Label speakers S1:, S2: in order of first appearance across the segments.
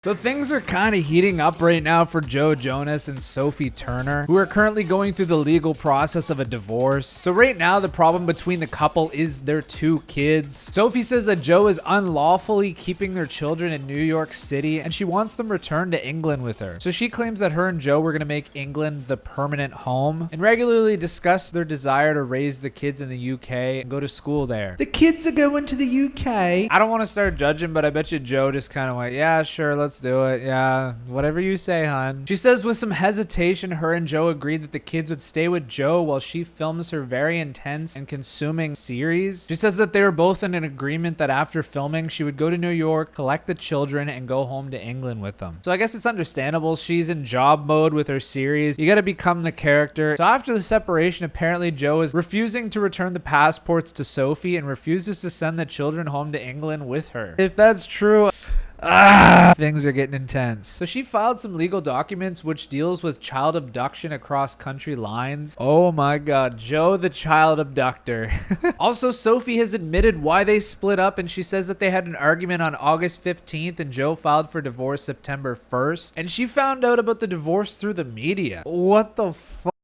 S1: So things are kind of heating up right now for Joe Jonas and Sophie Turner, who are currently going through the legal process of a divorce. So right now, the problem between the couple is their 2 kids. Sophie says that Joe is unlawfully keeping their children in New York City, and she wants them returned to England with her. So she claims that her and Joe were going to make England the permanent home and regularly discuss their desire to raise the kids in the UK and go to school there. The kids are going to the UK. I don't want to start judging, but I bet you Joe just kind of went, yeah, sure, let's do it. Yeah, whatever you say, hon. She says with some hesitation, her and Joe agreed that the kids would stay with Joe while she films her very intense and consuming series. She says that they were both in an agreement that after filming, she would go to New York, collect the children, and go home to England with them. So I guess it's understandable. She's in job mode with her series. You gotta become the character. So after the separation, apparently Joe is refusing to return the passports to Sophie and refuses to send the children home to England with her. If that's true, things are getting intense. So she filed some legal documents which deals with child abduction across country lines. Oh my god, Joe the child abductor. Also, Sophie has admitted why they split up, and she says that they had an argument on August 15th and Joe filed for divorce September 1st, and she found out about the divorce through the media. What the fuck?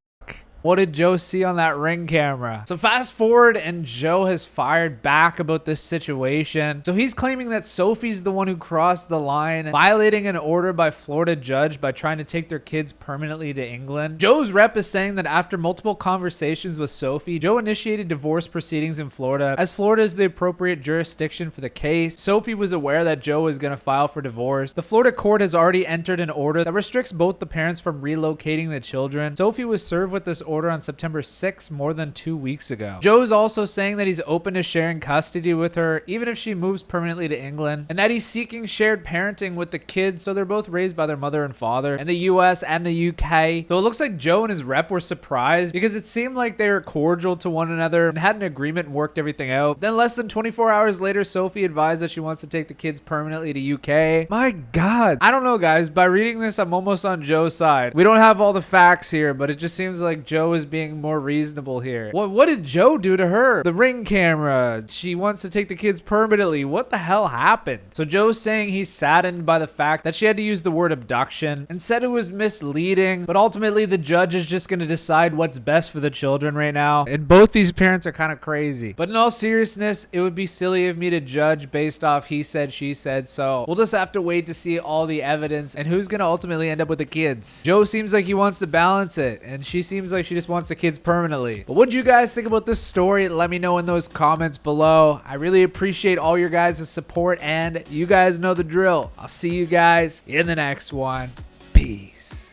S1: What did Joe see on that Ring camera? So fast forward, and Joe has fired back about this situation. So he's claiming that Sophie's the one who crossed the line, violating an order by Florida judge by trying to take their kids permanently to England. Joe's rep is saying that after multiple conversations with Sophie, Joe initiated divorce proceedings in Florida, as Florida is the appropriate jurisdiction for the case. Sophie was aware that Joe was going to file for divorce. The Florida court has already entered an order that restricts both the parents from relocating the children. Sophie was served with this order on September 6th, more than 2 weeks ago. Joe's also saying that he's open to sharing custody with her, even if she moves permanently to England, and that he's seeking shared parenting with the kids so they're both raised by their mother and father in the US and the UK. So it looks like Joe and his rep were surprised because it seemed like they were cordial to one another and had an agreement and worked everything out. Then less than 24 hours later, Sophie advised that she wants to take the kids permanently to UK. My god. I don't know, guys. By reading this, I'm almost on Joe's side. We don't have all the facts here, but it just seems like Joe is being more reasonable here. What did Joe do to her? The Ring camera. She wants to take the kids permanently. What the hell happened? So Joe's saying he's saddened by the fact that she had to use the word abduction and said it was misleading, but ultimately the judge is just going to decide what's best for the children right now. And both these parents are kind of crazy. But in all seriousness, it would be silly of me to judge based off he said, she said. So we'll just have to wait to see all the evidence and who's going to ultimately end up with the kids. Joe seems like he wants to balance it, and she seems like she just wants the kids permanently. But what do you guys think about this story? Let me know in those comments below. I really appreciate all your guys' support, and you guys know the drill. I'll see you guys in the next one. Peace.